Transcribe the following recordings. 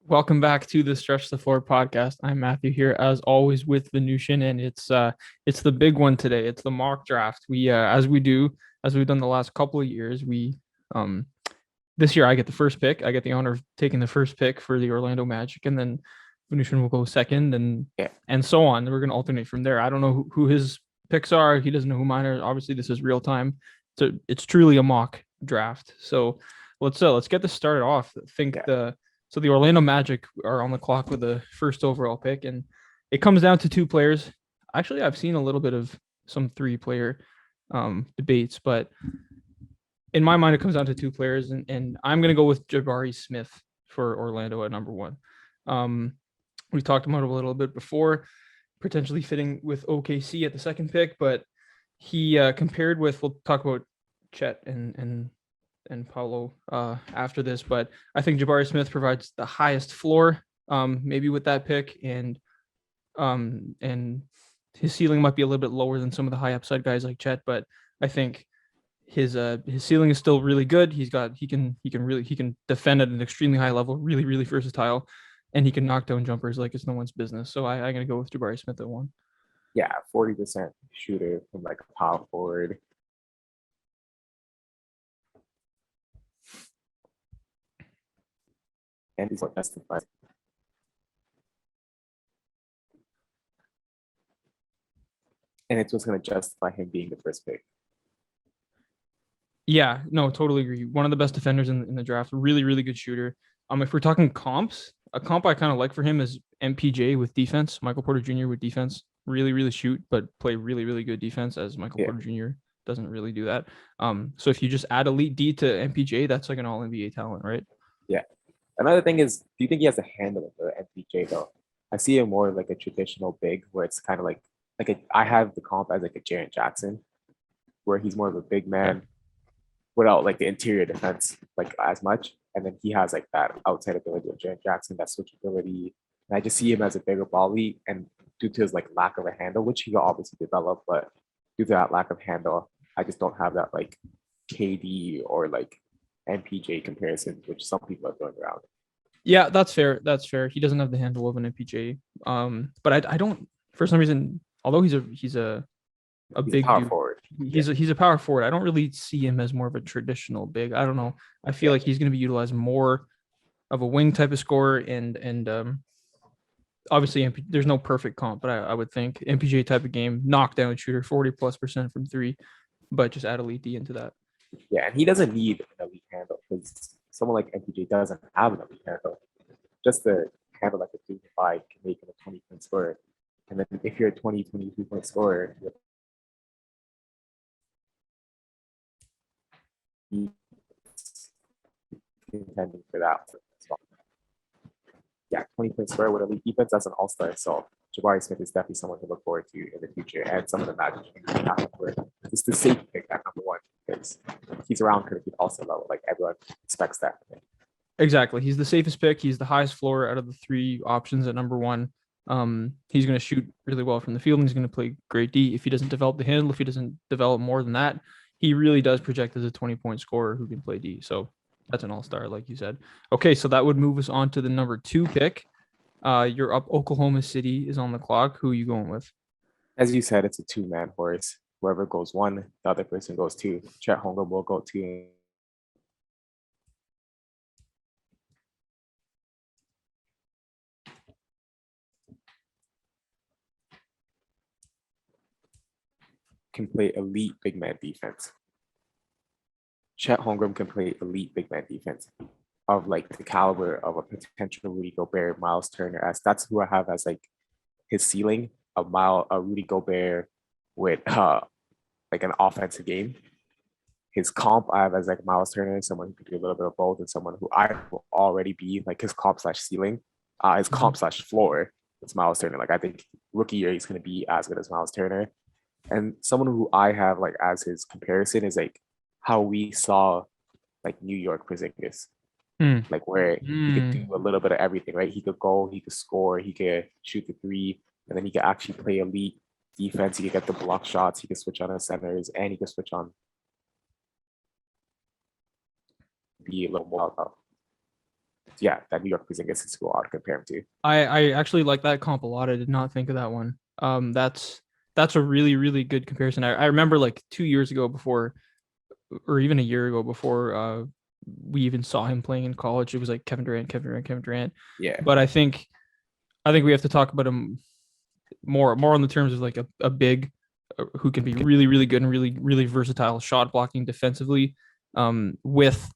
Welcome back to the Stretch the Floor podcast. I'm Matthew here, as always, with Venushan, and it's the big one today. It's the mock draft. We as we've done the last couple of years. We this year I get the first pick. I get the honor of taking the first pick for the Orlando Magic, and then Venushan will go second, and so on. We're gonna alternate from there. I don't know who his picks are. He doesn't know who mine are. Obviously, this is real time. So it's truly a mock draft. So let's get this started off. So the Orlando Magic are on the clock with the first overall pick, and it comes down to two players. Actually, I've seen a little bit of some three-player debates, but in my mind, it comes down to two players, and I'm going to go with Jabari Smith for Orlando at number one. We talked about it a little bit before, potentially fitting with OKC at the second pick, but he compared with, we'll talk about Chet and Paulo after this, but I think Jabari Smith provides the highest floor, maybe with that pick, and his ceiling might be a little bit lower than some of the high upside guys like Chet, but I think his ceiling is still really good. He can defend at an extremely high level, really versatile, and he can knock down jumpers like it's no one's business. So I'm gonna go with Jabari Smith at one. Yeah, 40% shooter from like a power forward. And he's what justifies. And it's what's going to justify him being the first pick. Yeah, no, totally agree. One of the best defenders in the draft. Really good shooter. If we're talking comps, a comp I kind of like for him is MPJ with defense. Michael Porter Jr. with defense. Really shoot, but play really good defense, as Michael Porter Jr. doesn't really do that. So if you just add elite D to MPJ, that's like an all NBA talent, right? Yeah. Another thing is, do you think he has a handle of the MPJ though? I see him more like a traditional big, where it's kind of like I have the comp as like a Jaren Jackson, where he's more of a big man without like the interior defense like as much, and then he has like that outside ability of Jaren Jackson, that switchability. And I just see him as a bigger volley, and due to his like lack of a handle, which he will obviously develop, but due to that lack of handle, I just don't have that like KD or like MPJ comparison, which some people are throwing around. Yeah, that's fair. He doesn't have the handle of an MPJ. But I don't, for some reason, although he's a big power dude. Forward. He's a power forward. I don't really see him as more of a traditional big. I don't know. I feel like he's going to be utilized more of a wing type of scorer, and obviously there's no perfect comp, but I would think MPJ type of game, knockdown shooter, 40+% from three, but just add elite D into that. Yeah, and he doesn't need an elite handle because someone like MPJ doesn't have an elite handle. Just to handle like a 3-5 can make him a 20-point scorer. And then if you're a 22-point scorer, you're contending for that as well. Yeah, 20-point scorer with elite defense, that's an all-star. So Jabari Smith is definitely someone to look forward to in the future. And some of the Magic it's the safe pick at number one because he's around kind of the all-star level. Like everyone expects that. Exactly. He's the safest pick. He's the highest floor out of the three options at number one. He's going to shoot really well from the field, and he's going to play great D. If he doesn't develop the handle, if he doesn't develop more than that, he really does project as a 20-point scorer who can play D. So that's an all-star, like you said. Okay, so that would move us on to the number two pick. You're up. Oklahoma City is on the clock. Who are you going with? As you said, it's a two-man horse. Whoever goes one, the other person goes two. Chet Holmgren will go two. Can play elite big man defense. Chet Holmgren can play elite big man defense of like the caliber of a potential Rudy Gobert, Miles Turner. As that's who I have as like his ceiling, a Rudy Gobert with like an offensive game. His comp I have as like Miles Turner, someone who could do a little bit of both, and someone who I will already be like his comp / ceiling, his comp / floor. It's Miles Turner. Like I think rookie year he's going to be as good as Miles Turner. And someone who I have like as his comparison is like how we saw like New York Porzingis, like where he could do a little bit of everything, right? He could go, he could score, he could shoot the three, and then he could actually play elite defense. He could get the block shots, he could switch on his centers, and he could switch on be a little more. yeah, that New York Porzingis is who I would compare him to. I actually like that comp a lot. I did not think of that one. That's a really, really good comparison. I remember like 2 years ago before, or even a year ago before we even saw him playing in college, it was like Kevin Durant, Kevin Durant, Kevin Durant. Yeah, But I think we have to talk about him more on the terms of like a big who can be really, really good and really, really versatile shot blocking defensively, with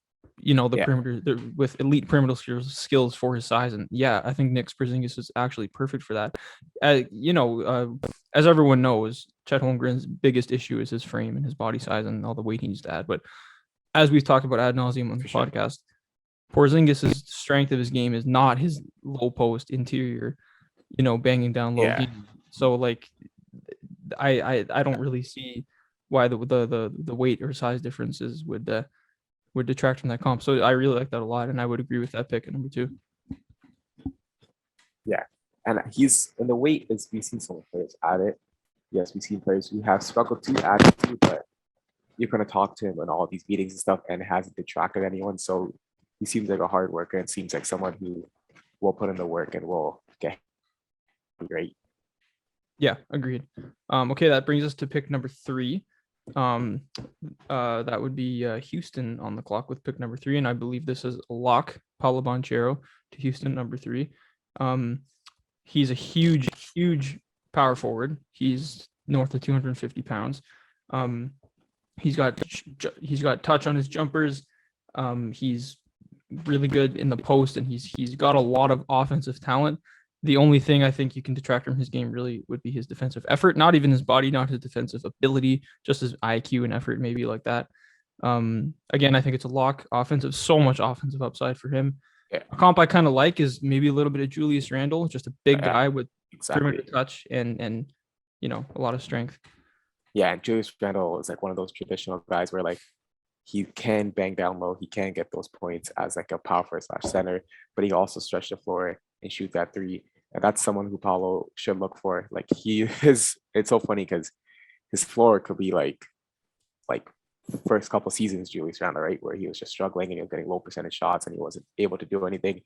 the yeah, perimeter with elite perimeter skills for his size. And yeah, I think Nick's Porzingis is actually perfect for that. As everyone knows, Chet Holmgren's biggest issue is his frame and his body size and all the weight he needs to add. But as we've talked about ad nauseum on the for sure. podcast, Porzingis' strength of his game is not his low post interior, banging down low Yeah, D. So like I don't really see why the weight or size differences would detract from that comp. So I really like that a lot, and I would agree with that pick at number 2. yeah. And he's in the weight is we've seen some players add it. Yes, we've seen players who have struggled to add it too, but you're gonna talk to him in all these meetings and stuff, and it hasn't detracted anyone. So he seems like a hard worker and seems like someone who will put in the work and will get great. Yeah, agreed. Okay, that brings us to pick number 3. Um, that would be Houston on the clock with pick number 3, and I believe this is a lock. Paulo Banchero to Houston, number 3. He's a huge, huge power forward. He's north of 250 pounds. He's got touch on his jumpers. He's really good in the post, and he's got a lot of offensive talent. The only thing I think you can detract from his game really would be his defensive effort, not even his body, not his defensive ability, just his IQ and effort, maybe like that. Again, I think it's a lock. Offensive, so much offensive upside for him. Yeah, A comp I kind of like is maybe a little bit of Julius Randle, just a big yeah, guy with perimeter exactly. touch and a lot of strength. Yeah, and Julius Randle is like one of those traditional guys where like he can bang down low, he can get those points as like a power forward slash center, but he also stretch the floor and shoot that three. And that's someone who Paulo should look for. Like he is, it's so funny because his floor could be like first couple seasons Julius Randle, right, where he was just struggling and he was getting low percentage shots and he wasn't able to do anything.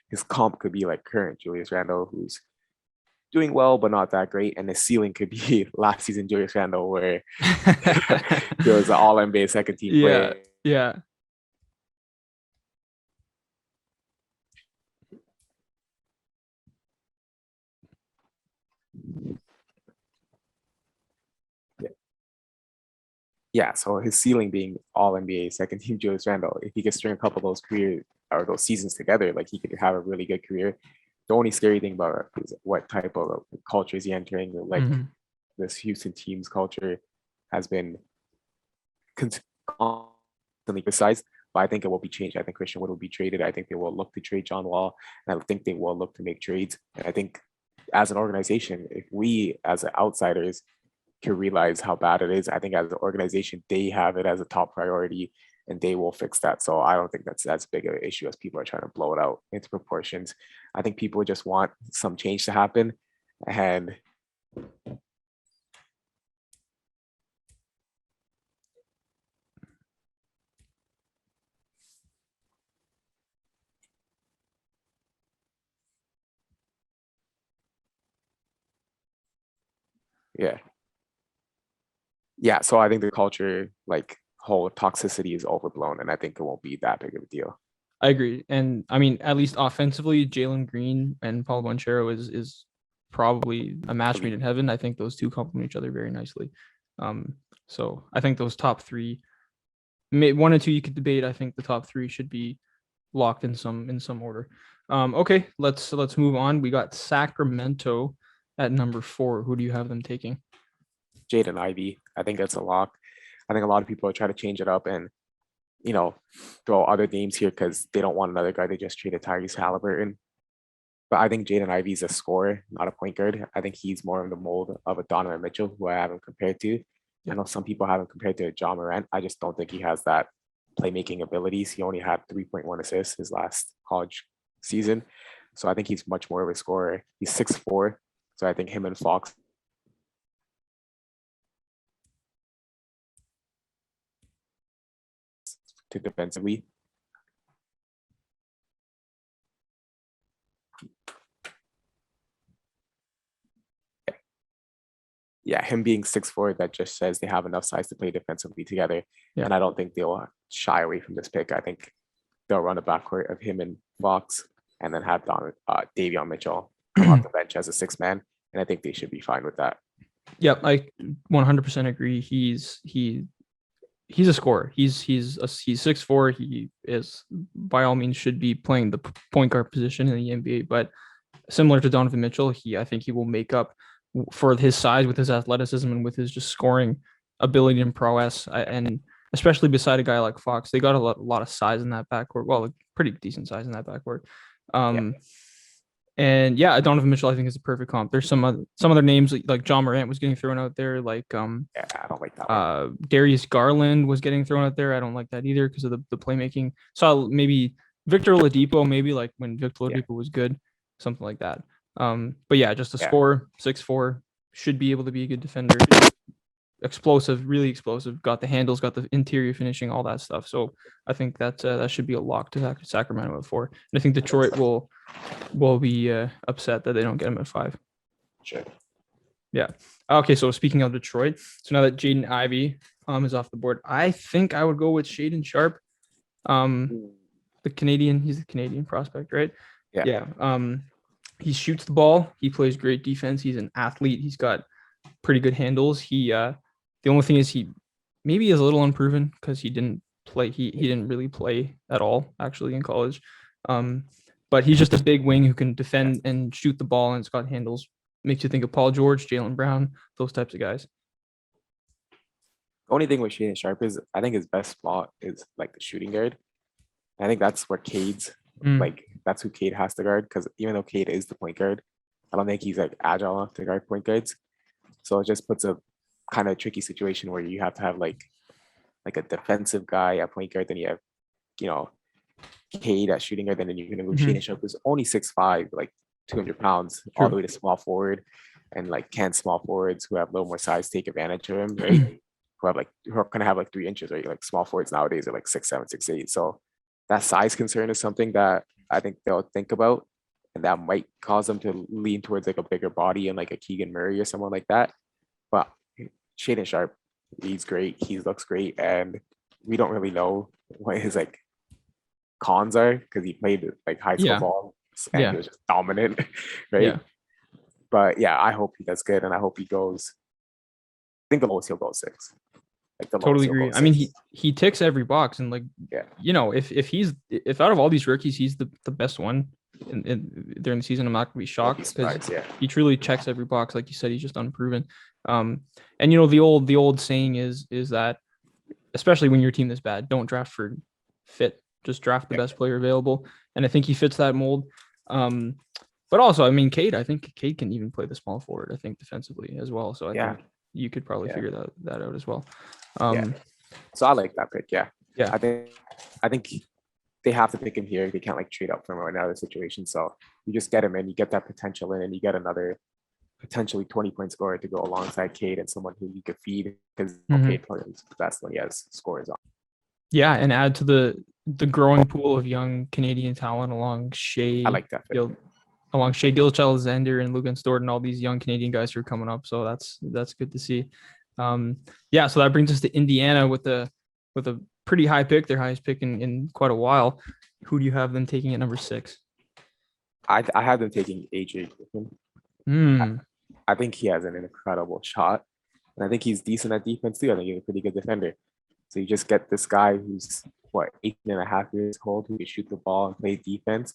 His comp could be like current Julius Randle, who's doing well but not that great, and the ceiling could be last season Julius Randle, where he was an All NBA second team Yeah, player. yeah. Yeah, so his ceiling being All NBA second team Julius Randle, if he could string a couple of those career or those seasons together, like he could have a really good career. The only scary thing about it is what type of culture is he entering? Like Mhm. this Houston team's culture has been constantly criticized, but I think it will be changed. I think Christian Wood will be traded. I think they will look to trade John Wall, and I think they will look to make trades. And I think as an organization, if we as outsiders can realize how bad it is, I think as an organization, they have it as a top priority and they will fix that. So I don't think that's as big of an issue as people are trying to blow it out into proportions. I think people just want some change to happen. And yeah, yeah. So I think the culture, like whole toxicity is overblown. And I think it won't be that big of a deal. I agree. And I mean, at least offensively, Jalen Green and Paul Banchero is probably a match made in heaven. I think those two complement each other very nicely. Um, so I think those top 3, 1 and 2 you could debate. I think the top 3 should be locked in some order. Okay, let's move on. We got Sacramento at number 4. Who do you have them taking? Jaden Ivey, I think that's a lock. I think a lot of people are trying to change it up and throw other names here because they don't want another guy. They just traded Tyrese Halliburton. But I think Jaden Ivey's a scorer, not a point guard. I think he's more in the mold of a Donovan Mitchell, who I haven't compared to. I Yep. know some people haven't compared to John Morant. I just don't think he has that playmaking abilities. He only had 3.1 assists his last college season. So I think he's much more of a scorer. He's 6'4". So I think him and Fox to defensively. yeah, him being 6'4", that just says they have enough size to play defensively together. Yeah. And I don't think they'll shy away from this pick. I think they'll run a backcourt of him and Fox, and then have Davion Mitchell come off the bench as a six man. And I think they should be fine with that. Yep, I 100% agree. He's a scorer. He's 6'4". He is by all means should be playing the point guard position in the NBA. But similar to Donovan Mitchell, I think he will make up for his size with his athleticism and with his just scoring ability and prowess. And especially beside a guy like Fox, they got a lot of size in that backcourt. Well, pretty decent size in that backcourt. Yeah. And yeah, Donovan Mitchell, I think, is a perfect comp. There's some other names like John Morant was getting thrown out there, like Yeah, I don't like that one. Darius Garland was getting thrown out there. I don't like that either because of the playmaking. So maybe Victor Oladipo, maybe like when Victor Yeah. Oladipo was good, something like that. But yeah, just a Yeah. scorer, 6'4", should be able to be a good defender. Explosive, really explosive. Got the handles, got the interior finishing, all that stuff. So I think that should be a lock to Sacramento at 4. And I think Detroit will be upset that they don't get him at 5. Sure. Yeah. Okay. So speaking of Detroit, so now that Jaden Ivey is off the board, I think I would go with Shaedon Sharpe. The Canadian, he's a Canadian prospect, right? Yeah. Yeah. He shoots the ball. He plays great defense. He's an athlete. He's got pretty good handles. The only thing is he maybe is a little unproven because he didn't play. He didn't really play at all actually in college. But he's just a big wing who can defend and shoot the ball, and it's got handles. Makes you think of Paul George, Jaylen Brown, those types of guys. The only thing with Shaedon Sharpe is I think his best spot is like the shooting guard. I think that's where Cade's like that's who Cade has to guard, because even though Cade is the point guard, I don't think he's like agile enough to guard point guards. So it just puts a kind of tricky situation where you have to have like a defensive guy at point guard, then you have, you know, Cade at shooting guard, then you're gonna move Shaedon Sharpe, who's only 6'5", like 200 pounds, all the way to small forward, and like can small forwards who have a little more size take advantage of him, right? who are gonna have like 3 inches, right? Like small forwards nowadays are like 6'7", 6'8". So that size concern is something that I think they'll think about, and that might cause them to lean towards like a bigger body and like a Keegan Murray or someone like that. But Shaedon Sharpe, he's great. He looks great, and we don't really know what his like cons are because he played like high school ball and he was just dominant, right? Yeah. But yeah, I hope he does good, and I hope he goes. I think the lowest he'll go 6. Like the Totally lowest he'll go agree. I mean, 6. he ticks every box, and like you know, if out of all these rookies, he's the best one during the season, I'm not gonna be shocked because he truly checks every box. Like you said, he's just unproven. And you know, the old saying is that especially when your team is bad, don't draft for fit, just draft the best player available. And I think he fits that mold. But also, I mean, I think Cade can even play the small forward, I think, defensively as well. So I think you could probably figure that out as well. So I like that pick. Yeah. Yeah. I think they have to pick him here. They can't like trade up from another situation. So you just get him in, you get that potential in, and you get another potentially 20-point scorer to go alongside Cade and someone who you could feed, because Cade plays the best when he has scores on. Yeah, and add to the growing pool of young Canadian talent along Shea. I like that pick. Along Shea Gilgeous-Alexander and Logan Stort and all these young Canadian guys who are coming up. So that's good to see. Yeah, so that brings us to Indiana with a pretty high pick, their highest pick in quite a while. Who do you have them taking at number 6? I have them taking AJ Griffin. I think he has an incredible shot, and I think he's decent at defense too. I think he's a pretty good defender. So you just get this guy who's 18.5 years old, who can shoot the ball and play defense,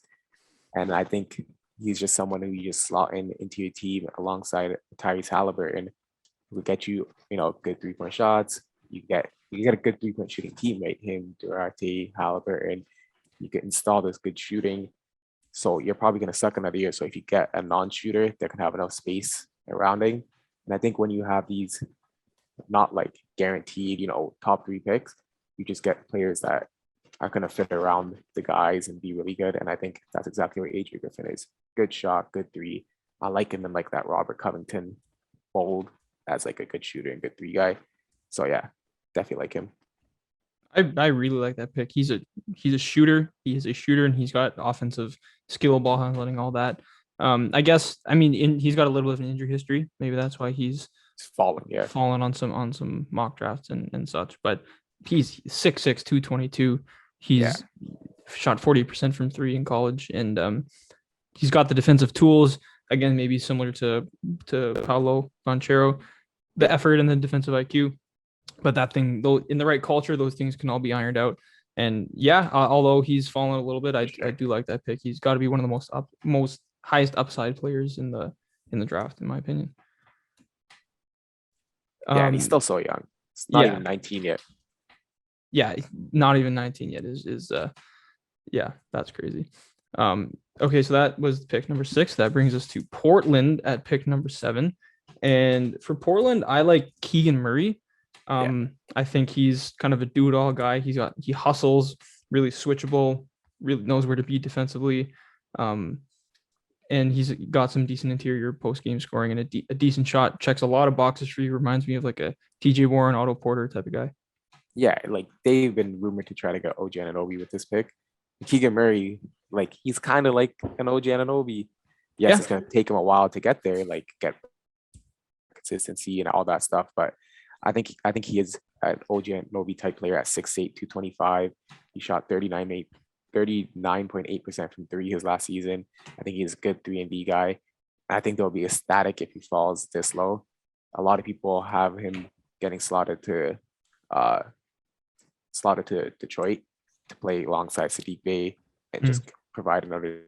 and I think he's just someone who you just slot into your team alongside Tyrese Halliburton, who will get you, good 3-point shots. You get a good 3-point shooting team, right? Him, Duarte, Halliburton. You can install this good shooting. So you're probably going to suck another year. So if you get a non-shooter that can have enough space around him, and I think when you have these not like guaranteed, top 3 picks, you just get players that are going to fit around the guys and be really good. And I think that's exactly what AJ Griffin is. Good shot, good 3. I like him in like that Robert Covington mold as like a good shooter and good 3 guy. So yeah, definitely like him. I really like that pick. He's a shooter. He is a shooter, and he's got offensive skill, ball handling, all that. I guess, he's got a little bit of an injury history. Maybe that's why he's It's falling, yeah. fallen on some mock drafts and such. But he's 6'6", 222. Yeah. He's shot 40% from three in college, and he's got the defensive tools. Again, maybe similar to Paolo Banchero, the Yeah. effort and the defensive IQ. But that thing, though, in the right culture, those things can all be ironed out. And yeah, although he's fallen a little bit, I do like that pick. He's got to be one of the most highest upside players in the draft, in my opinion. Yeah, and he's still so young. It's not Yeah, even 19 yet. yeah, not even 19 yet is yeah, that's crazy. Okay, so that was pick number 6. That brings us to Portland at pick number 7. And for Portland, I like Keegan Murray. I think he's kind of a do-it-all guy. He hustles, really switchable, really knows where to be defensively. And he's got some decent interior post-game scoring and a decent shot. Checks a lot of boxes for you. Reminds me of like a TJ Warren, Otto Porter type of guy. Yeah, like they've been rumored to try to get OG Anunoby with this pick. Keegan Murray, like he's kind of like an OG Anunoby. Yes, Yeah. it's gonna take him a while to get there, like get consistency and all that stuff. But I think he is an OG Anunoby type player at 6'8", 225. He shot 39.8% from three his last season. I think he's a good 3-and-D guy. I think they'll be ecstatic if he falls this low. A lot of people have him getting uh slotted to Detroit to play alongside Sadiq Bey and just provide another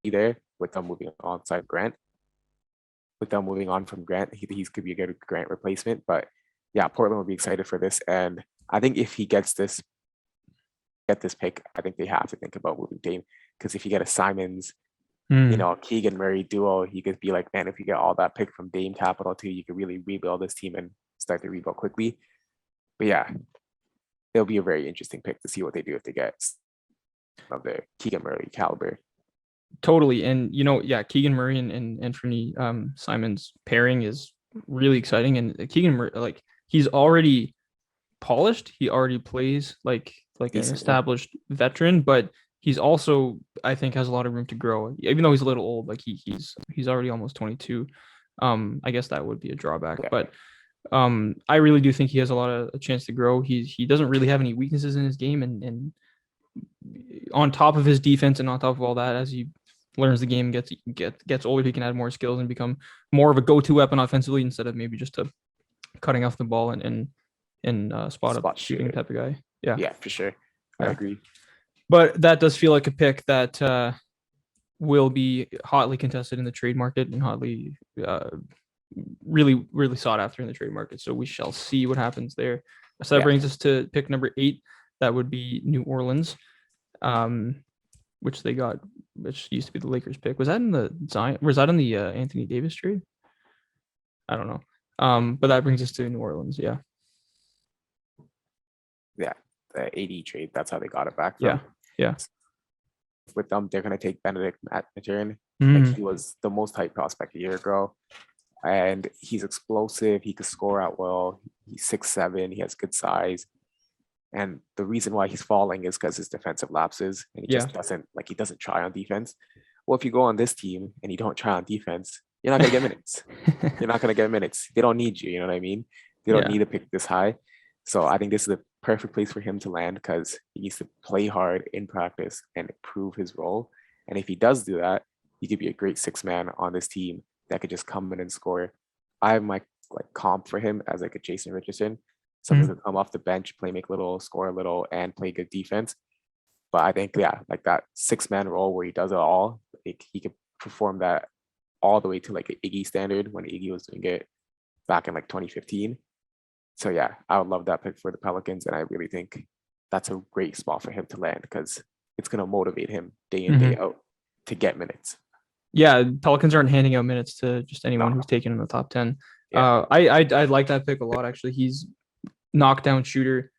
there with them moving alongside Grant. With them moving on from Grant, he's could be a good Grant replacement. But yeah, Portland will be excited for this. And I think if he get this pick, I think they have to think about moving Dame. Because if you get a Simons, Keegan Murray duo, he could be like, man, if you get all that pick from Dame Capital too, you could really rebuild this team and start to rebuild quickly. But yeah, it'll be a very interesting pick to see what they do if they get of the Keegan Murray caliber. Totally. And yeah, Keegan Murray and Anthony Simons pairing is really exciting. And Keegan Murray, like he's already polished. He already plays like an established veteran, but he's also, I think, has a lot of room to grow. Even though he's a little old, like he's already almost 22. I guess that would be a drawback, but I really do think he has a chance to grow. He doesn't really have any weaknesses in his game, and on top of his defense and on top of all that, as he learns the game, gets older, he can add more skills and become more of a go-to weapon offensively instead of maybe just a cutting off the ball and spot up shooting type of guy. Yeah, for sure. I agree. But that does feel like a pick that will be hotly contested in the trade market and hotly really, really sought after in the trade market. So we shall see what happens there. So that brings us to pick number 8. That would be New Orleans, which used to be the Lakers pick. Was that in the Zion? Was that in the Anthony Davis trade? I don't know. But that brings us to New Orleans. Yeah. Yeah, the AD trade. That's how they got it back from. Yeah. With them, they're gonna take Benedict Mathurin. Like he was the most hyped prospect a year ago, and he's explosive. He could score out well. He's 6'7". He has good size. And the reason why he's falling is because his defensive lapses, and he just doesn't try on defense. Well, if you go on this team and you don't try on defense, you're not gonna get minutes. You're not gonna get minutes. They don't need you. You know what I mean? They don't need to pick this high. So I think this is the perfect place for him to land because he needs to play hard in practice and improve his role. And if he does do that, he could be a great 6-man on this team that could just come in and score. I have my comp for him as like a Jason Richardson. Someone who come off the bench, make little, score a little, and play good defense. But I think, like that 6-man role where he does it all, he could perform that all the way to like an Iggy standard when Iggy was doing it back in like 2015. So yeah, I would love that pick for the Pelicans, and I really think that's a great spot for him to land because it's going to motivate him day in, day out to get minutes. Yeah, Pelicans aren't handing out minutes to just anyone who's taken in the top 10. I like that pick a lot, actually. He's knockdown shooter,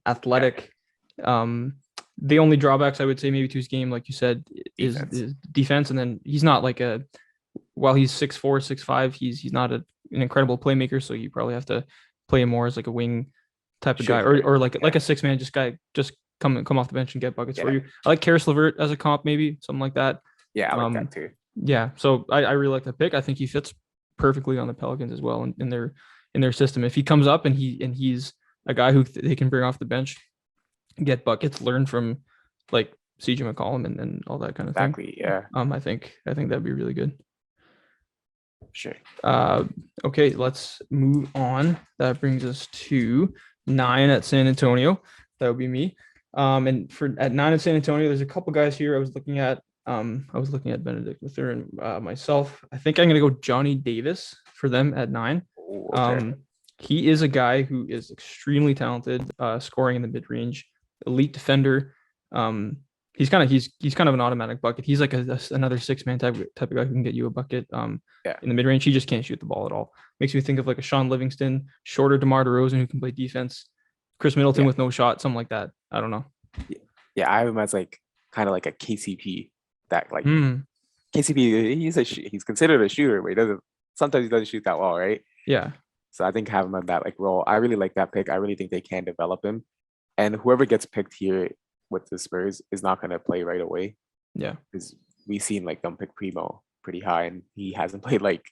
athletic. The only drawbacks I would say maybe to his game, like you said, is defense. And then he's not like while he's 6'4", 6'5", he's not an incredible playmaker. So you probably have to play him more as like a wing type of guy, or like a 6-man just come off the bench and get buckets for you. I like Karis LeVert as a comp, maybe something like that. Yeah, I like that too. Yeah, so I really like that pick. I think he fits perfectly on the Pelicans as well in their system. If he comes up and he's a guy who they can bring off the bench, get buckets, learn from like CJ McCollum and all that kind of thing. Exactly. Yeah. I think that'd be really good. Sure. Okay, let's move on. That brings us to 9 at San Antonio. That would be me. And for at 9 at San Antonio, there's a couple guys here I was looking at. I was looking at Benedict Mathurin and myself. I think I'm gonna go Johnny Davis for them at 9. Ooh, okay. He is a guy who is extremely talented, scoring in the mid range, elite defender. He's kind of an automatic bucket. He's like another 6-man type of guy who can get you a bucket. Yeah. In the mid range, he just can't shoot the ball at all. Makes me think of like a Sean Livingston, shorter DeMar DeRozan who can play defense, Chris Middleton Yeah. with no shot, something like that. I don't know. Yeah. I have him as like kind of like a KCP. That like Mm, KCP, he's considered a shooter, but he doesn't. Sometimes he doesn't shoot that well, right? yeah, So I think having him in that like role, I really like that pick. I really think they can develop him, and whoever gets picked here with the Spurs is not going to play right away yeah, because we've seen like them pick Primo pretty high, and he hasn't played like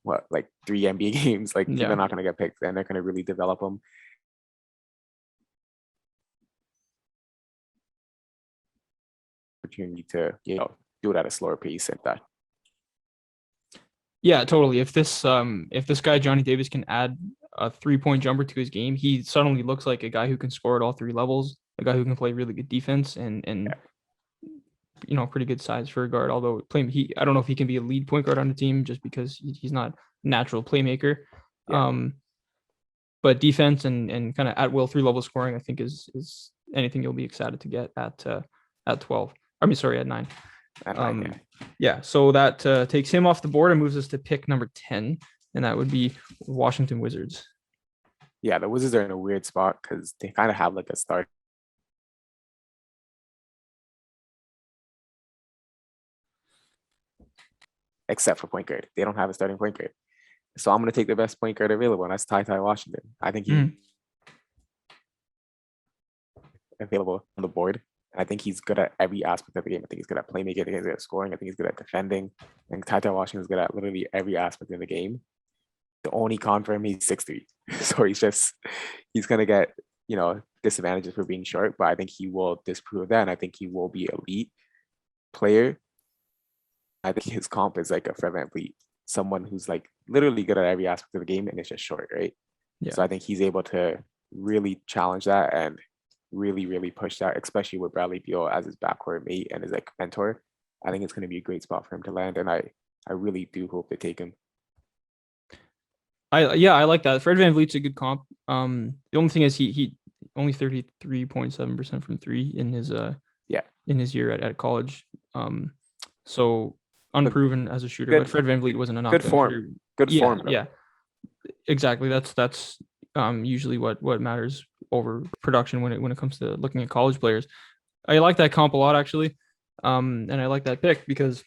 3 NBA games. Like people yeah. are not going to get picked, and they're going to really develop him. Opportunity to do it at a slower pace and that. Yeah, totally. If this guy Johnny Davis can add a 3-point jumper to his game, he suddenly looks like a guy who can score at all 3 levels, a guy who can play really good defense and pretty good size for a guard. Although I don't know if he can be a lead point guard on the team just because he's not a natural playmaker. Yeah. But defense and kind of at will 3-level scoring, I think is anything you'll be excited to get at 12. I mean, sorry, at 9. Yeah, so that takes him off the board and moves us to pick number 10, and that would be Washington Wizards. Yeah, the Wizards are in a weird spot because they kind of have like a start. Except for point guard. They don't have a starting point guard. So I'm going to take the best point guard available, and that's Ty Washington. I think he's available on the board. I think he's good at every aspect of the game. I think he's good at playmaking. I think he's good at scoring. I think he's good at defending. I think Ty Washington is good at literally every aspect of the game. The only con for him, he's 6'3". So he's going to get, disadvantages for being short, but I think he will disprove that. And I think he will be elite player. I think his comp is like a Fred VanVleet, someone who's like literally good at every aspect of the game and it's just short, right? Yeah. So I think he's able to really challenge that and really, really push that, especially with Bradley Beal as his backcourt mate and his like mentor. I think it's going to be a great spot for him to land, and I really do hope they take him. I like that. Fred VanVleet's a good comp. The only thing is he only 33.7% from 3 in his in his year at college. So unproven as a shooter, but Fred VanVleet wasn't enough. Good form. Good form. Yeah, exactly. That's usually what matters over production when it comes to looking at college players. I like that comp a lot actually, and I like that pick because,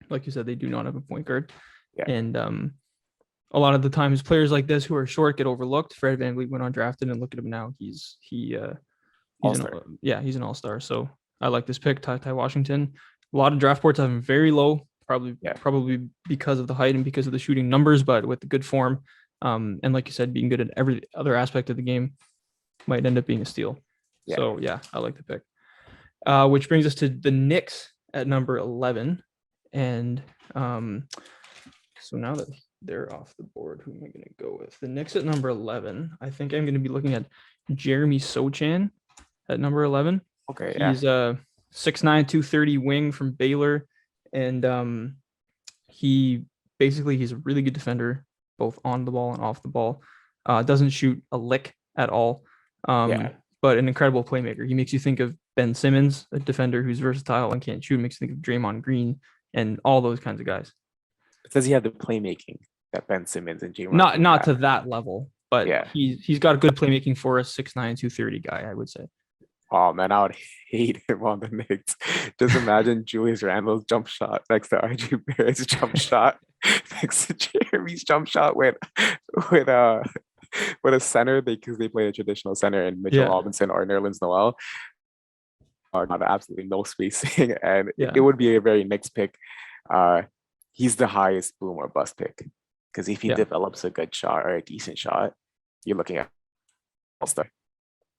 like you said, they do not have a point guard, and a lot of the times players like this who are short get overlooked. Fred VanVleet went undrafted, and look at him now. He's an all-star. So I like this pick, Ty Washington. A lot of draft boards have him very low, probably because of the height and because of the shooting numbers, but with the good form, and like you said, being good at every other aspect of the game, might end up being a steal. Yeah. So yeah, I like the pick. Which brings us to the Knicks at number 11, and so now that they're off the board, who am I going to go with? The Knicks at number 11. I think I'm going to be looking at Jeremy Sochan at number 11. Okay, he's a 6'9", 230 wing from Baylor, and he's a really good defender, both on the ball and off the ball. Doesn't shoot a lick at all, but an incredible playmaker. He makes you think of Ben Simmons, a defender who's versatile and can't shoot. Makes you think of Draymond Green and all those kinds of guys. Does he have the playmaking that Ben Simmons and Draymond? Not to that level, but he's got good playmaking for a 6'9", 230 guy, I would say. Oh man, I would hate him on the Knicks. Just imagine Julius Randle's jump shot next to RJ Barrett's jump shot next to Jeremy's jump shot with a center because they play a traditional center in Mitchell Robinson or Nerlens Noel. Not absolutely no spacing, and it would be a very Knicks pick. he's the highest boom or bust pick. Because if he Yeah. develops a good shot or a decent shot, you're looking at all-star,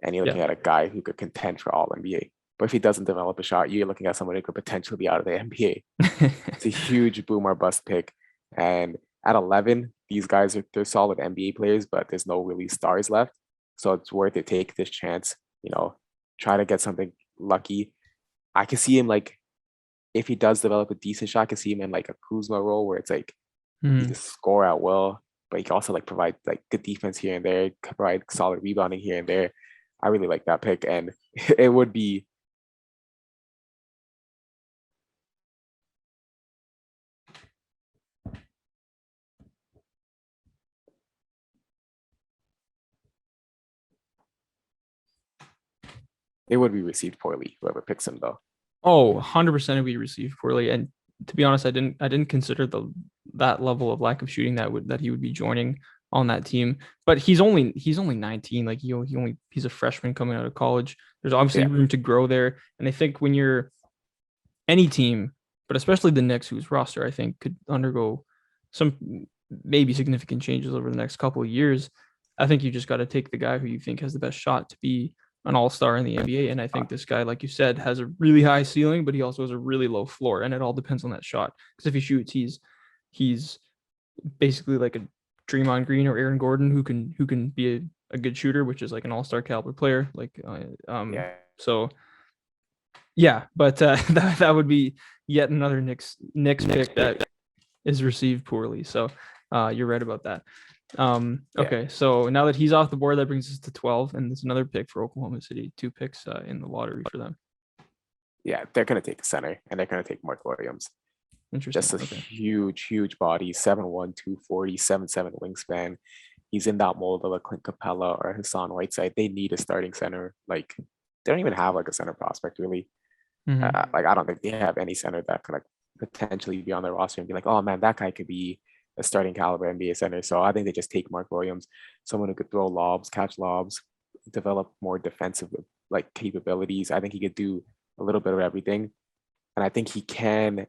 and you're Yeah. looking at a guy who could contend for all NBA. But if he doesn't develop a shot, you're looking at someone who could potentially be out of the NBA. It's a huge boom or bust pick. And at 11, these guys they're solid NBA players, but there's no really stars left. So it's worth it. Take this chance, try to get something lucky. I can see him like if he does develop a decent shot, I can see him in like a Kuzma role where it's like he can Mhm. score out well, but he can also like provide like good defense here and there, provide solid rebounding here and there. I really like that pick, and it would be received poorly whoever picks him though. Oh, 100% we received poorly. And to be honest, I didn't consider that level of lack of shooting that he would be joining on that team. But he's only 19. Like he's a freshman coming out of college. There's obviously Yeah, room to grow there. And I think when you're any team, but especially the Knicks, whose roster I think could undergo some maybe significant changes over the next couple of years, I think you just got to take the guy who you think has the best shot to be an all-star in the NBA. And I uh, think this guy, like you said, has a really high ceiling, but he also has a really low floor. And it all depends on that shot. Because if he shoots, he's basically like a Draymond Green or Aaron Gordon who can be a good shooter, which is like an all-star caliber player. yeah, So yeah, but that would be yet another Knicks pick that is received poorly. So you're right about that. yeah, Okay, so now that he's off the board, that brings us to 12, and there's another pick for Oklahoma City. Two picks in the lottery for them. yeah. They're gonna take a center, and they're gonna take Mark Williams. Interesting. Just a Okay. huge body, 7'1", 240, 7'7" wingspan. He's in that mold of a Clint Capella or Hassan Whiteside. They need a starting center. Like they don't even have like a center prospect really. Mm-hmm. Like I don't think they have any center that could like potentially be on their roster and be like, oh man, that guy could be a starting caliber NBA center. So I think they just take Mark Williams, someone who could throw lobs, catch lobs, develop more defensive like capabilities. I think he could do a little bit of everything, and I think he can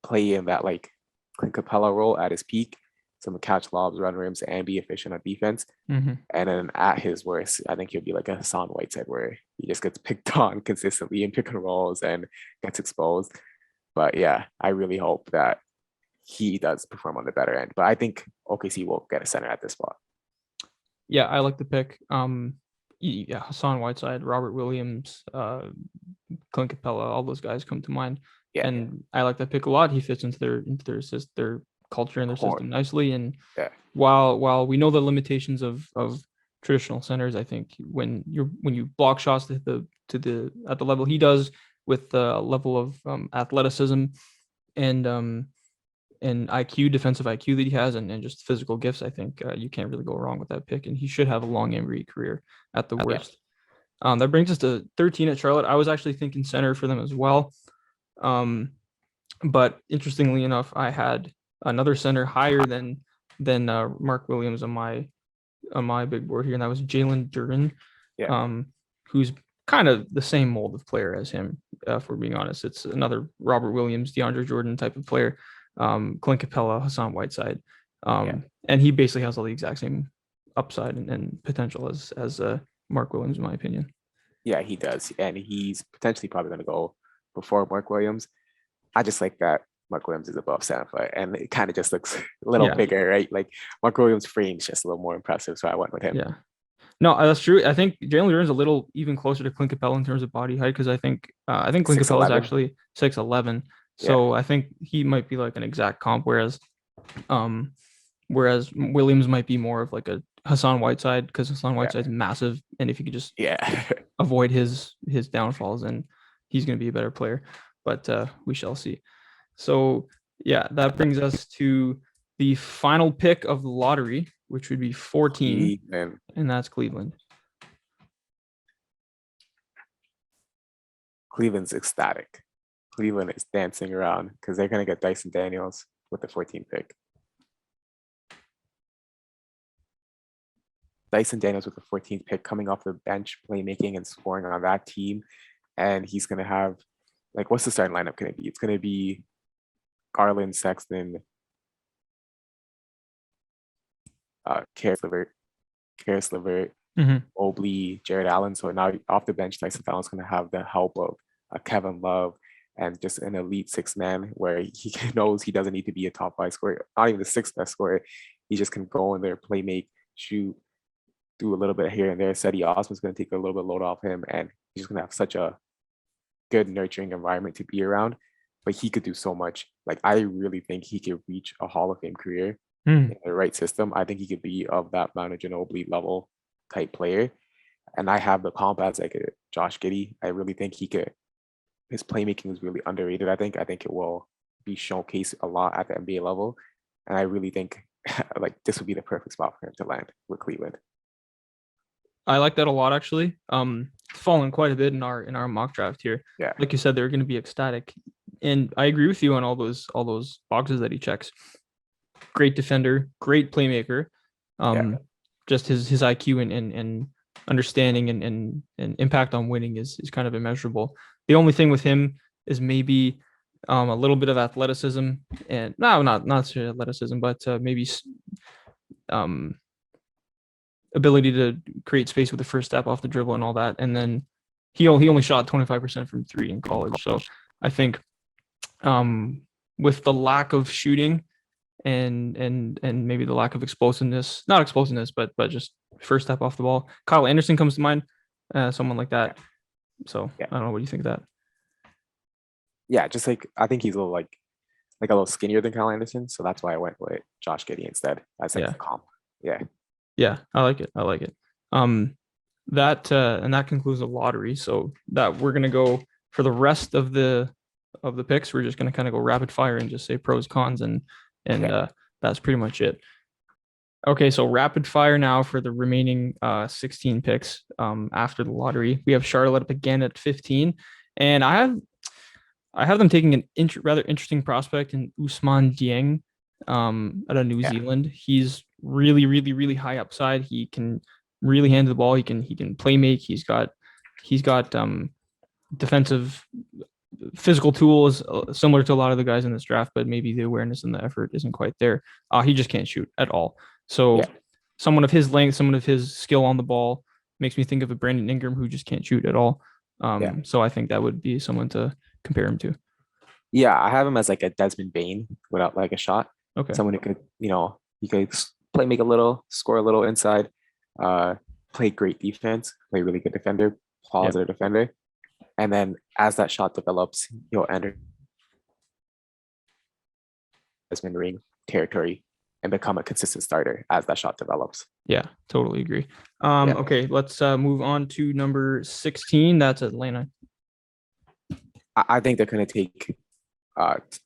play in that like Clint Capella role at his peak. Someone catch lobs, run rims, and be efficient on defense. Mm-hmm. And then at his worst, I think he'll be like a Hassan Whiteside where he just gets picked on consistently in pick and rolls and gets exposed. But yeah, I really hope that he does perform on the better end. But I think OKC will get a center at this spot. Yeah, I like the pick. Yeah, Hassan Whiteside, Robert Williams, Clint Capella, all those guys come to mind, Yeah, and I like that pick a lot. He fits into their culture and their core. system nicely. And Yeah, while we know the limitations of traditional centers, I think when you block shots at the level he does with the level of athleticism and IQ, defensive IQ that he has, and just physical gifts, I think you can't really go wrong with that pick. And he should have a long NBA career at the yeah, worst. That brings us to 13 at Charlotte. I was actually thinking center for them as well. Um, but interestingly enough, I had another center higher than Mark Williams on my big board here, and that was Jalen Duren, yeah, um, who's kind of the same mold of player as him. If we're being honest, it's another Robert Williams, DeAndre Jordan type of player. Clint Capella, Hassan Whiteside, yeah. and he basically has all the exact same upside and potential as Mark Williams, in my opinion. Yeah, he does. And he's potentially probably going to go before Mark Williams. I just like that Mark Williams is above 7 foot and it kind of just looks a little Yeah, bigger, right? Like Mark Williams' frame is just a little more impressive. So I went with him. yeah. No, that's true. I think Jalen Duren's a little even closer to Clint Capella in terms of body height because I think Clint Capella is 6'11. actually 6'11. Yeah. So I think he might be like an exact comp, um whereas Williams might be more of like a Hassan Whiteside because Hassan Yeah. Whiteside's massive, and if you could just Yeah. avoid his downfalls, then he's going to be a better player. But we shall see. So yeah, that brings us to the final pick of the lottery, which would be 14, And and that's Cleveland. Cleveland's ecstatic. Cleveland is dancing around because they're going to get Dyson Daniels with the 14th pick. Dyson Daniels with the 14th pick coming off the bench, playmaking and scoring on that team. And he's going to have, like, what's the starting lineup going to be? It's going to be Garland, Sexton, Karis Levert, Mhm. Mobley, Jared Allen. So now off the bench, Tyson Fallon's going to have the help of Kevin Love and just an elite six man where he knows he doesn't need to be a top five scorer, not even the sixth best scorer. He just can go in there, play, make, shoot, do a little bit here and there. Cedi Osman's going to take a little bit load off him, and he's just going to have such a good, nurturing environment to be around. But he could do so much. Like, I really think he could reach a Hall of Fame career Mm. in the right system. I think he could be of that Manu Ginobili level type player. And I have the comp as like a Josh Giddey. I really think he could. His playmaking is really underrated. I think it will be showcased a lot at the NBA level, and I really think like this would be the perfect spot for him to land with Cleveland. I like that a lot, actually. It's fallen quite a bit in our mock draft here. Yeah, Like you said, they're going to be ecstatic, and I agree with you on all those boxes that he checks. Great defender, great playmaker. yeah, Just his IQ and understanding and impact on winning is kind of immeasurable. The only thing with him is maybe a little bit of athleticism, and no, not necessarily athleticism, but maybe um ability to create space with the first step off the dribble and all that. And then he only shot 25% from three in college. So I think with the lack of shooting and maybe the lack of explosiveness, not explosiveness, but just first step off the ball, Kyle Anderson comes to mind, someone like that. So yeah, I don't know. What do you think of that? yeah. Just like I think he's a little like a little skinnier than Kyle Anderson, so that's why I went with Josh Giddey instead as like Yeah. the comp. Yeah, Yeah, I like it. I like it. Um, that concludes the lottery. So that we're gonna go for the rest of the picks. We're just gonna kind of go rapid fire and just say pros, cons, and yeah, that's pretty much it. Okay, so rapid fire now for the remaining 16 picks after the lottery. We have Charlotte up again at 15, and I have them taking an rather interesting prospect in Usman Dieng out of New yeah, Zealand. He's really, really, really high upside. He can really handle the ball. He can play make. He's got defensive physical tools similar to a lot of the guys in this draft, but maybe the awareness and the effort isn't quite there. He just can't shoot at all. So yeah, someone of his length, someone of his skill on the ball makes me think of a Brandon Ingram who just can't shoot at all. yeah. So I think that would be someone to compare him to. Yeah, I have him as like a Desmond Bain without like a shot. Okay. Someone who could, he could play, make a little, score a little inside, uh, play great defense, play really good defender, Yeah. positive defender. And then as that shot develops, he'll enter Desmond ring territory and become a consistent starter as that shot develops. Yeah, totally agree. Yeah. Okay, let's move on to number 16. That's Atlanta. I think they're going to take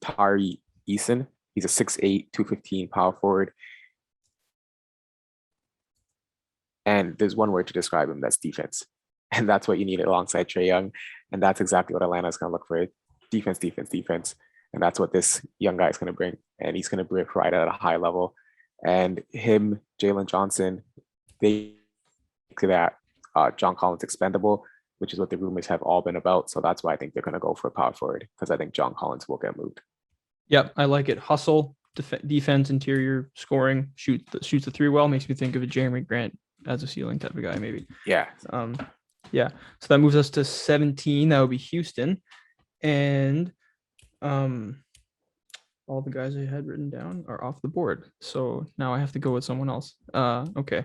Tari Eason. He's a 6'8", 215 power forward. And there's one word to describe him, that's defense. And that's what you need alongside Trae Young. And that's exactly what Atlanta is going to look for. Defense, defense, defense. And that's what this young guy is going to bring. And he's going to provide at a high level. And him, Jalen Johnson, they to that John Collins expendable, which is what the rumors have all been about. So that's why I think they're going to go for a power forward, because I think John Collins will get moved. Yep, I like it. Hustle, defense, interior, scoring, shoots the three well. Makes me think of a Jeremy Grant as a ceiling type of guy, maybe. Yeah. Yeah. So that moves us to 17. That would be Houston. And all the guys I had written down are off the board. So now I have to go with someone else. Okay.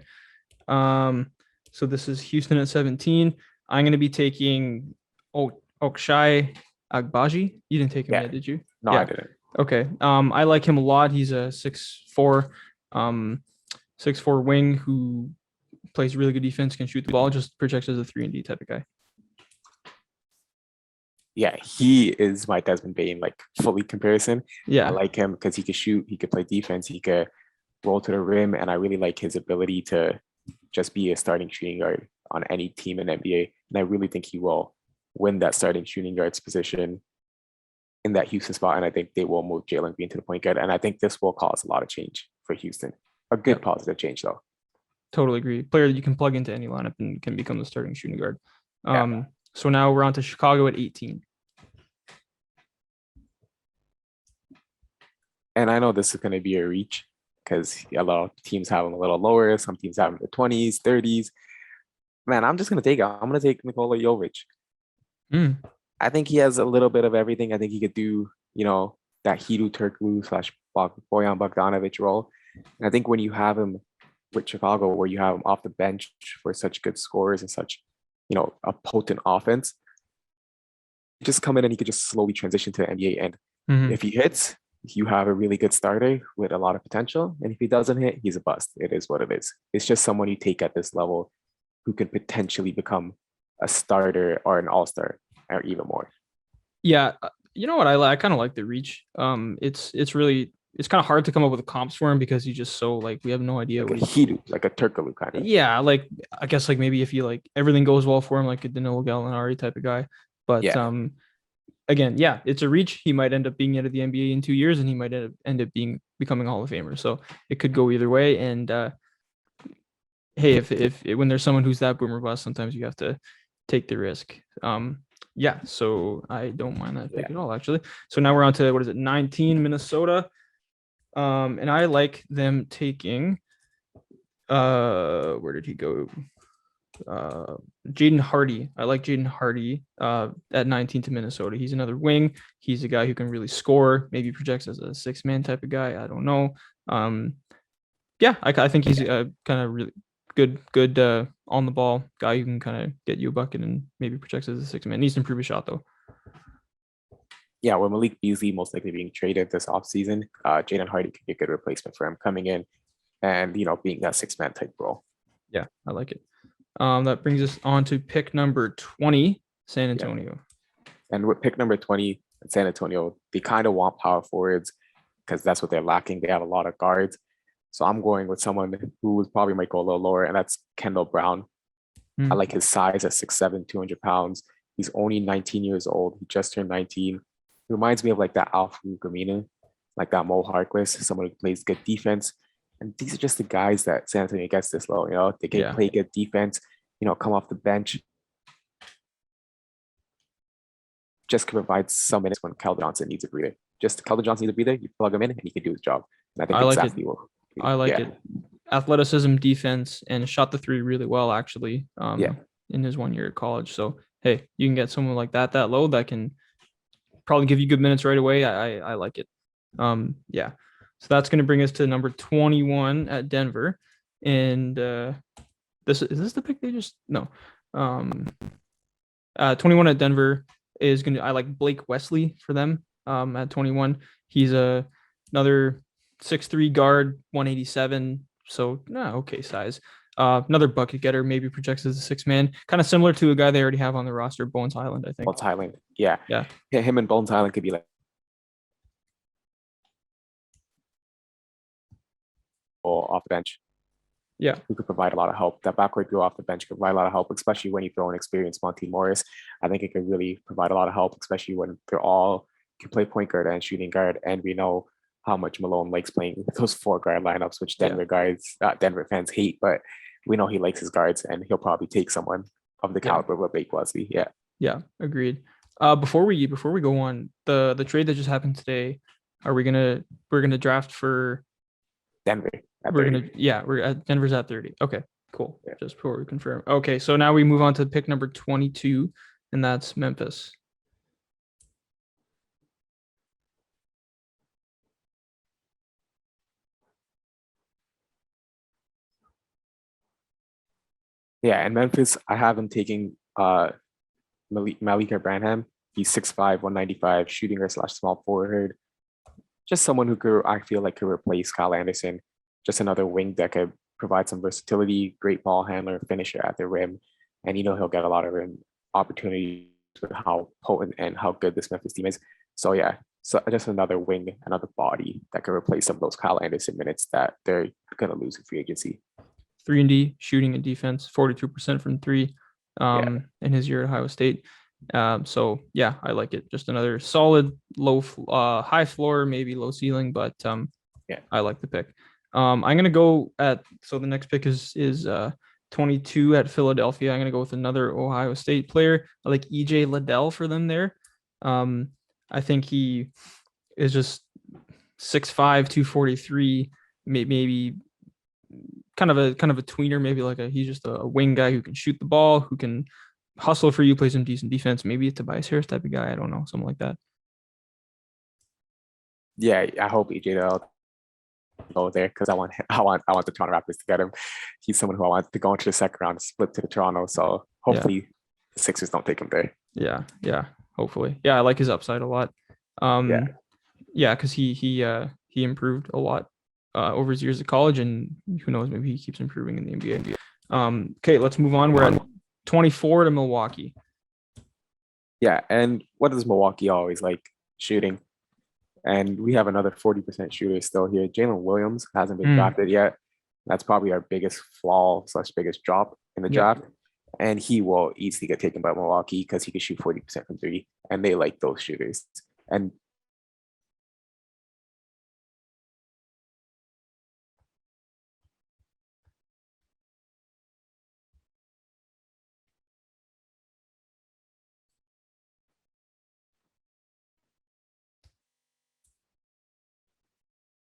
So this is Houston at 17. I'm going to be taking Okshai Agbaji. You didn't take him yet, did you? No, yeah. I didn't. Okay. I like him a lot. He's a 6'4", 6'4" wing who plays really good defense, can shoot the ball, just projects as a 3-and-D type of guy. Yeah, he is my Desmond Bain, like fully comparison. Yeah. I like him because he could shoot, he could play defense, he could roll to the rim, and I really like his ability to just be a starting shooting guard on any team in NBA. And I really think he will win that starting shooting guards position in that Houston spot. And I think they will move Jalen Green to the point guard. And I think this will cause a lot of change for Houston. A good positive change, though. Totally agree. Player that you can plug into any lineup and can become the starting shooting guard. So now we're on to Chicago at 18. And I know this is going to be a reach because a lot of teams have him a little lower. Some teams have him in the 20s, 30s. Man, I'm just going to take it. I'm going to take Nikola Jovic. Mm. I think he has a little bit of everything. I think he could do, that Hedo Turkoglu slash Boyan Bogdanovic role. And I think when you have him with Chicago, where you have him off the bench for such good scores and such, a potent offense, just come in and he could just slowly transition to the NBA. And Hmm. if he hits, you have a really good starter with a lot of potential. And if he doesn't hit, he's a bust. It is what it is. It's just someone you take at this level who could potentially become a starter or an all-star or even more. Yeah, you know what I like? I kind of like the reach. It's really it's kind of hard to come up with a comps for him because he's just so like we have no idea Like a what he's. Hedo, like a Turkoglu kind of. Yeah, like I guess like maybe if he like everything goes well for him, like a Danilo Gallinari type of guy. But Yeah. again, yeah, it's a reach. He might end up being out of the NBA in 2 years, and he might end up becoming a Hall of Famer. So it could go either way. And hey, if when there's someone who's that boomer bust, sometimes you have to take the risk. Yeah, so I don't mind that pick Yeah. at all, actually. So now we're on to what is it, 19 Minnesota. And I like them taking where did he go? Jaden Hardy. I like Jaden Hardy at 19 to Minnesota. He's another wing. He's a guy who can really score, maybe projects as a 6-man type of guy. I don't know. Yeah, I think he's kind of really good on the ball guy who can kind of get you a bucket and maybe projects as a 6-man. Needs to improve his shot though. Yeah, with Malik Beasley most likely being traded this offseason, Jaden Hardy could be a good replacement for him coming in and, being that 6-man type role. Yeah, I like it. That brings us on to pick number 20, San Antonio. Yeah. And with pick number 20, San Antonio, they kind of want power forwards because that's what they're lacking. They have a lot of guards. So I'm going with someone who probably might go a little lower, and that's Kendall Brown. I like his size at 6'7", 200 pounds. He's only 19 years old. He just turned 19. He reminds me of like that Alfred Gamina, like that Mo Harkless, someone who plays good defense. And these are just the guys that San Antonio gets this low. They can play good defense, come off the bench. Just can provide some minutes when Keldon Johnson needs a breather. Just Keldon Johnson needs a breather, you plug him in and he can do his job. And I think I like exactly it. what I like it. Athleticism, defense, and shot the three really well actually. In his 1 year at college. So hey, you can get someone like that low that can probably give you good minutes right away. I like it. Yeah. So that's going to bring us to number 21 at Denver, and this is this the pick they just no. 21 at Denver is going to. I like Blake Wesley for them. At 21, he's another 6'3" guard, 187. So okay size. Another bucket getter, maybe projects as a 6-man, kind of similar to a guy they already have on the roster, Bones Highland, I think. Bones Highland, yeah. Yeah. Him and Bones Highland could be like off the bench. Yeah. Who could provide a lot of help. That backcourt duo off the bench could provide a lot of help, especially when you throw an experienced Monty Morris. I think it could really provide a lot of help, especially when they're all can play point guard and shooting guard. And we know how much Malone likes playing those 4-guard lineups, which Denver fans hate, but we know he likes his guards and he'll probably take someone of the caliber of Blake Wesley. Yeah. Yeah, agreed. Before we go on, the trade that just happened today, we're gonna draft for Denver. We're at Denver's at 30. Okay, cool. Yeah. Just before we confirm. Okay, so now we move on to pick number 22, and that's Memphis. Yeah, and Memphis, I have him taking Malika Branham. He's 6'5", 195, shooting guard / small forward. Just someone who I feel like could replace Kyle Anderson. Just another wing that could provide some versatility, great ball handler, finisher at the rim. And he'll get a lot of rim opportunities with how potent and how good this Memphis team is. So yeah, so just another wing, another body that could replace some of those Kyle Anderson minutes that they're going to lose in free agency. 3-and-D shooting and defense, 42% from three in his year at Ohio State. So yeah, I like it. Just another solid high floor, maybe low ceiling, but I like the pick. I'm gonna go so the next pick is 22 at Philadelphia. I'm gonna go with another Ohio State player. I like EJ Liddell for them there. I think he is just 6'5", 243, maybe kind of a tweener, maybe like he's just a wing guy who can shoot the ball, who can hustle for you, play some decent defense, maybe a Tobias Harris type of guy. I don't know, something like that. Yeah, I hope EJ will go there because I want the Toronto Raptors to get him. He's someone who I want to go into the second round, split to the Toronto. So Yeah. hopefully the Sixers don't take him there. Yeah, hopefully. Yeah, I like his upside a lot. Yeah, because he improved a lot over his years of college, and who knows, maybe he keeps improving in the NBA. Okay, let's move on. We're at 24 to Milwaukee. Yeah, and what does Milwaukee always like? Shooting. And we have another 40% shooter still here. Jalen Williams hasn't been drafted yet. That's probably our biggest flaw / biggest drop in the draft. And he will easily get taken by Milwaukee because he can shoot 40% from three, and they like those shooters. And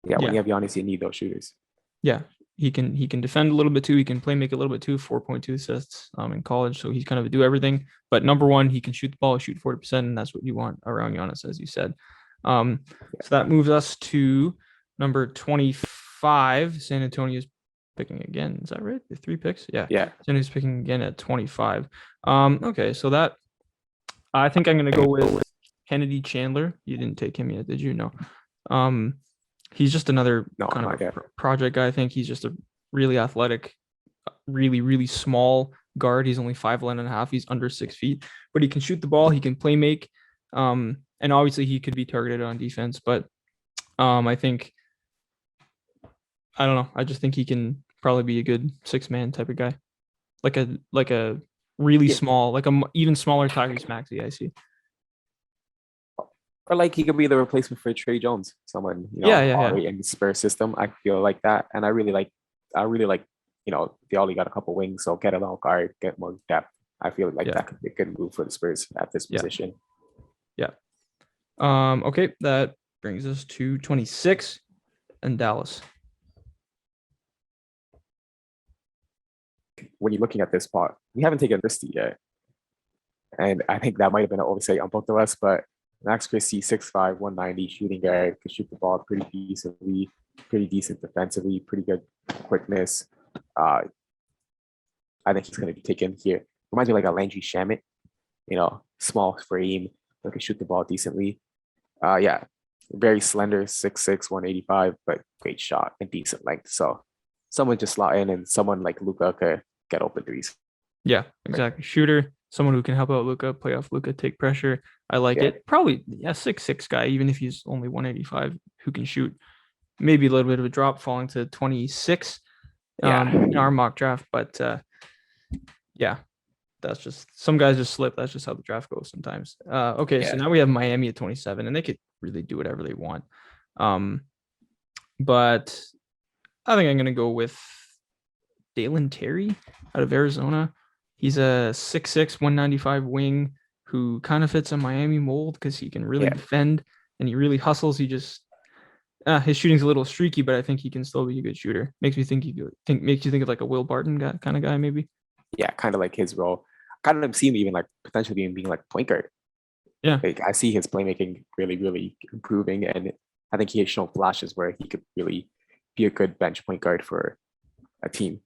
yeah, when you have Giannis, you need those shooters. Yeah, he can defend a little bit too. He can play make a little bit too. 4.2 assists in college, so he's kind of do everything. But number one, he can shoot the ball, shoot 40%, and that's what you want around Giannis, as you said. So that moves us to number 25. San Antonio's picking again. Is that right? The 3 picks? Yeah. San Antonio's picking again at 25. Okay, so that I think I'm gonna go with Kennedy Chandler. You didn't take him yet, did you? No. He's just another kind of project guy. I think he's just a really athletic, really, really small guard. He's only 5'11.5". He's under 6 feet, but he can shoot the ball. He can play make. And obviously he could be targeted on defense, but I think, I don't know. I just think he can probably be a good 6-man type of guy. Like a really small, like a even smaller Tyrese Maxey, I see. Or like he could be the replacement for Trey Jones, someone already in the Spurs system. I feel like that, and I really like, they only got a couple wings, so get a long guard, get more depth. I feel like that could be a good move for the Spurs at this position. Yeah. Okay, that brings us to 26 and Dallas. When you're looking at this spot, we haven't taken Christie yet, and I think that might have been an oversight on both of us, but Max Christie, 6'5", 190, shooting guard, can shoot the ball pretty decently, pretty decent defensively, pretty good quickness. I think he's going to be taken here. Reminds me like a Landry Shamet, small frame, that can shoot the ball decently. Very slender, 6'6", 185, but great shot and decent length. So someone just slot in, and someone like Luka could get open threes. Yeah, exactly. Shooter, someone who can help out Luka, play off Luka, take pressure. I like it. Probably 6'6" guy, even if he's only 185, who can shoot. Maybe a little bit of a drop, falling to 26 in our mock draft, but that's just, some guys just slip. That's just how the draft goes sometimes. So now we have Miami at 27, and they could really do whatever they want. But I think I'm gonna go with Dalen Terry out of Arizona. He's a 6'6", 195 wing who kind of fits a Miami mold because he can really defend and he really hustles. He just his shooting's a little streaky, but I think he can still be a good shooter. Makes you think of like a Will Barton kind of guy, maybe. Yeah, kind of like his role. Kind of see him even like potentially being like point guard. Yeah, like I see his playmaking really, really improving, and I think he has shown flashes where he could really be a good bench point guard for a team.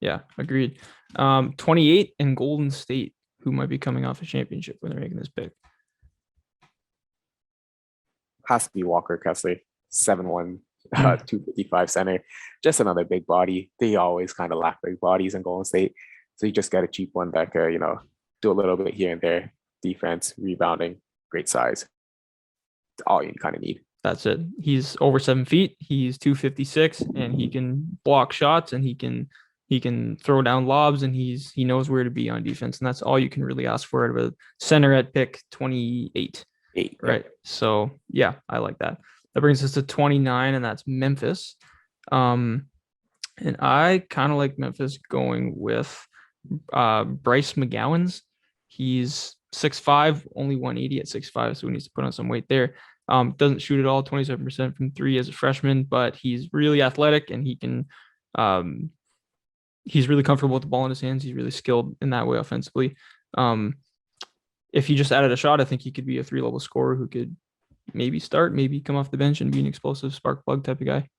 Yeah, agreed. 28 in Golden State, who might be coming off a championship when they're making this pick. Has to be Walker Kessler, 7'1", 255 center. Just another big body. They always kind of lack big bodies in Golden State. So you just got a cheap one that could, do a little bit here and there. Defense, rebounding, great size. It's all you kind of need. That's it. He's over 7 feet. He's 256, and he can block shots, and he can throw down lobs, and he knows where to be on defense, and that's all you can really ask for out of a center at pick 28. Right. So yeah, I like that. That brings us to 29, and that's Memphis. And I kind of like Memphis going with Bryce McGowan's. He's 6'5", only 180 at 6'5", so he needs to put on some weight there. Doesn't shoot at all, 27% from three as a freshman, but he's really athletic and um, he's really comfortable with the ball in his hands. He's really skilled in that way offensively. If he just added a shot, I think he could be a 3-level scorer who could maybe start, maybe come off the bench and be an explosive spark plug type of guy.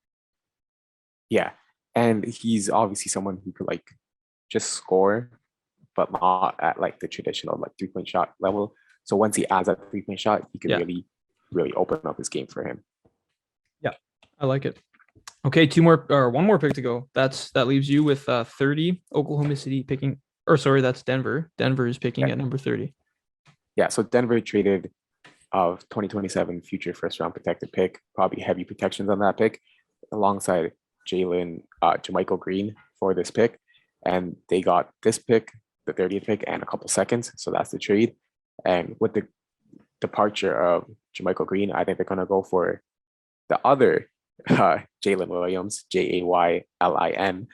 Yeah. And he's obviously someone who could like just score, but not at like the traditional like 3-point shot level. So once he adds that 3-point shot, he can really, really open up his game for him. Yeah, I like it. Okay, one more pick to go. That leaves you with 30. Oklahoma City picking, or sorry, that's Denver. Denver is picking at number 30. Yeah, so Denver traded of 2027 future first round protected pick, probably heavy protections on that pick, alongside Jermichael Green for this pick. And they got this pick, the 30th pick, and a couple seconds. So that's the trade. And with the departure of Jermichael Green, I think they're going to go for the other Jalen Williams, Jaylin,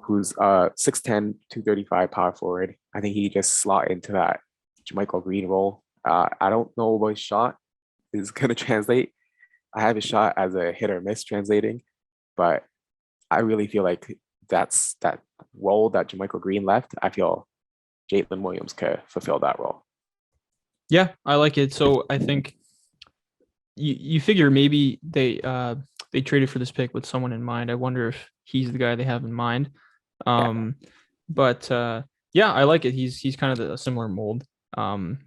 who's 6'10", 235 power forward. I think he just slot into that Jermichael Green role. I don't know what his shot is going to translate. I have his shot as a hit or miss translating, but I really feel like that's that role that Jermichael Green left. I feel Jalen Williams could fulfill that role. Yeah, I like it. So I think you figure maybe they traded for this pick with someone in mind. I wonder if he's the guy they have in mind. But yeah, I like it. He's kind of a similar mold. And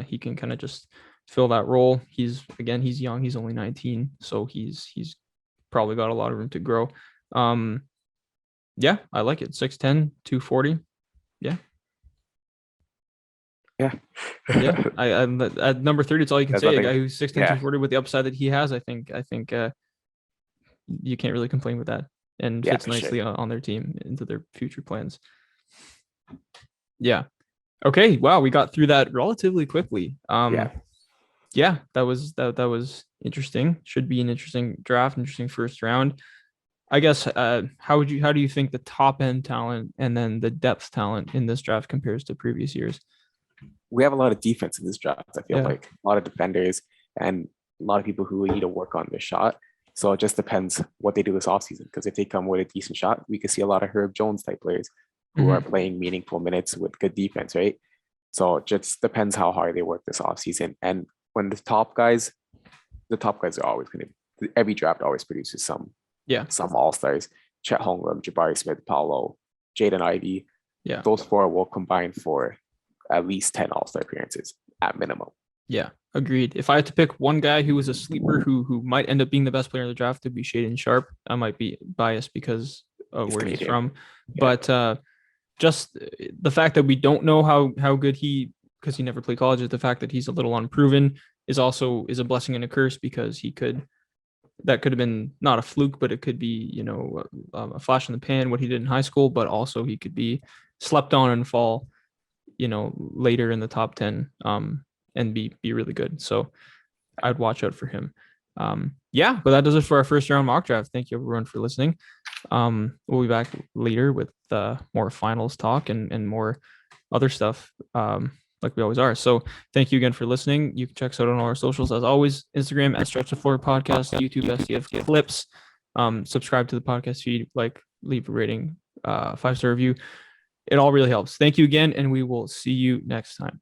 he can kind of just fill that role. He's young. He's only 19, so he's probably got a lot of room to grow. Yeah, I like it. 6'10", 240. Yeah. Yeah. I at number 30, it's all you can say. A guy who's 6'10", 240 with the upside that he has, I think you can't really complain with that, and fits nicely on their team into their future plans. Yeah. Okay. Wow, we got through that relatively quickly. Yeah, that was interesting. Should be an interesting draft, interesting first round. I guess how do you think the top end talent and then the depth talent in this draft compares to previous years? We have a lot of defense in this draft. I feel like a lot of defenders and a lot of people who need to work on their shot. So it just depends what they do this offseason. Because if they come with a decent shot, we could see a lot of Herb Jones type players who are playing meaningful minutes with good defense, right? So it just depends how hard they work this offseason. And when the top guys are always going to, every draft always produces some all-stars. Chet Holmgren, Jabari Smith, Paolo, Jaden Ivey. Yeah. Those four will combine for at least 10 all-star appearances at minimum. Yeah, agreed. If I had to pick one guy who was a sleeper who might end up being the best player in the draft, it'd be Shaedon Sharpe. I might be biased because of where he's from. Yeah. But just the fact that we don't know how good because he never played college, the fact that he's a little unproven is a blessing and a curse, because that could have been not a fluke, but it could be, a flash in the pan, what he did in high school, but also he could be slept on and fall, later in the top 10, and be really good. So I'd watch out for him. Yeah, but that does it for our first round mock draft. Thank you everyone for listening. We'll be back later with more finals talk and more other stuff, like we always are. So thank you again for listening. You can check us out on all our socials as always: Instagram at Stretch the Floor Podcast, YouTube STF Clips. Subscribe to the podcast feed, leave a rating, 5-star review. It all really helps. Thank you again, and we will see you next time.